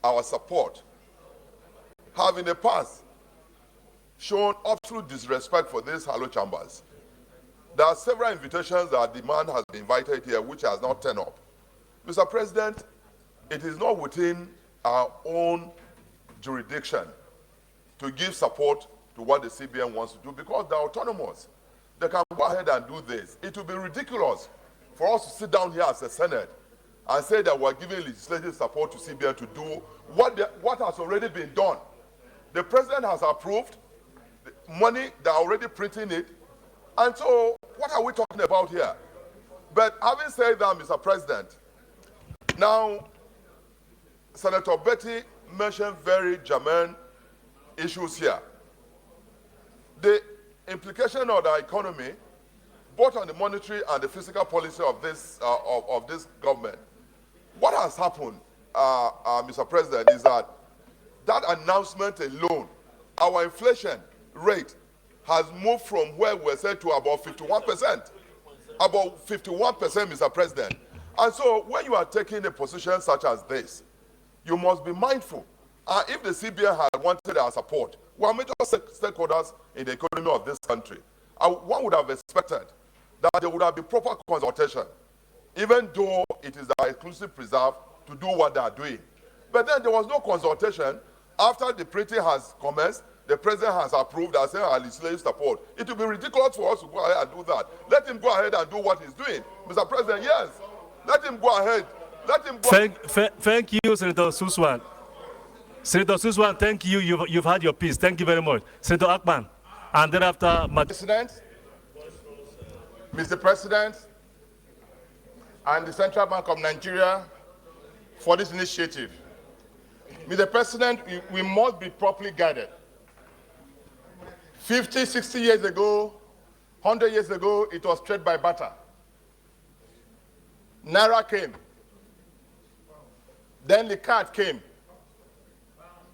our support, have in the past shown absolute disrespect for these hallowed chambers. There are several invitations that the man has been invited here which has not turned up. Mr. President, it is not within our own jurisdiction to give support to what the CBN wants to do because they're autonomous. They can go ahead and do this. It would be ridiculous for us to sit down here as a Senate and say that we're giving legislative support to CBN to do what has already been done. The president has approved the money, they're already printing it. And so, what are we talking about here? But having said that, Mr. President, now, Senator Betty mentioned very germane issues here. The implication of the economy, both on the monetary and the fiscal policy of this government. What has happened, Mr. President, is that announcement alone, our inflation rate has moved from where we're set to about 51%. About 51%, Mr. President. And so when you are taking a position such as this, you must be mindful. If the CBN had wanted our support, we are major stakeholders in the economy of this country. One would have expected that there would have been proper consultation, even though it is their exclusive preserve to do what they are doing. But then there was no consultation. After the printing has commenced, the president has approved and said our legislative support. It would be ridiculous for us to go ahead and do that. Let him go ahead and do what he's doing. Mr. President, yes. Let him go ahead. Let him go Thank you, Senator Suswan. Senator Suswan, thank you. You've had your piece. Thank you very much. Senator Akpan. And thereafter, Mr. President, and the Central Bank of Nigeria for this initiative. Mr. President, we must be properly guided. 50, 60 years ago, 100 years ago, it was trade by barter. Naira came. Then the card came.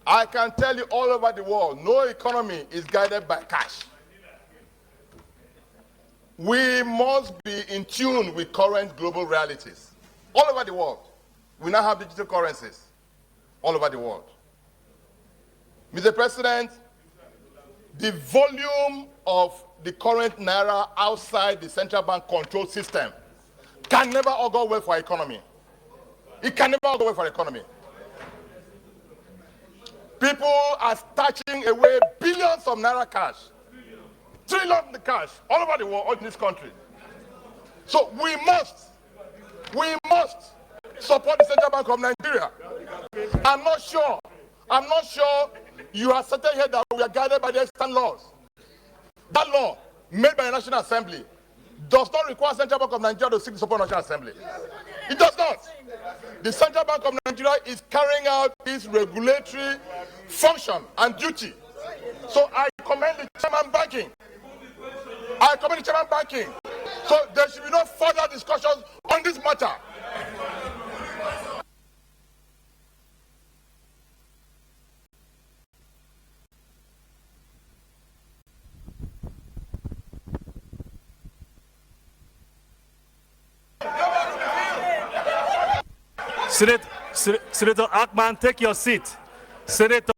I can tell you all over the world, no economy is guided by cash. We must be in tune with current global realities. All over the world, we now have digital currencies. All over the world. Mr. President, the volume of the current Naira outside the central bank control system can never augur well for our economy. It can never augur well for our economy. People are stashing away billions of Naira cash, trillions in cash, all over the world, all in this country. So we must support the Central Bank of Nigeria. I'm not sure you have stated here that we are guided by the extant laws. That law, made by the National Assembly, does not require Central Bank of Nigeria to seek the support of the National Assembly. It does not. The Central Bank of Nigeria is carrying out its regulatory function and duty. So I commend the chairman banking. So there should be no further discussions on this matter. Senator Akman, take your seat. Senator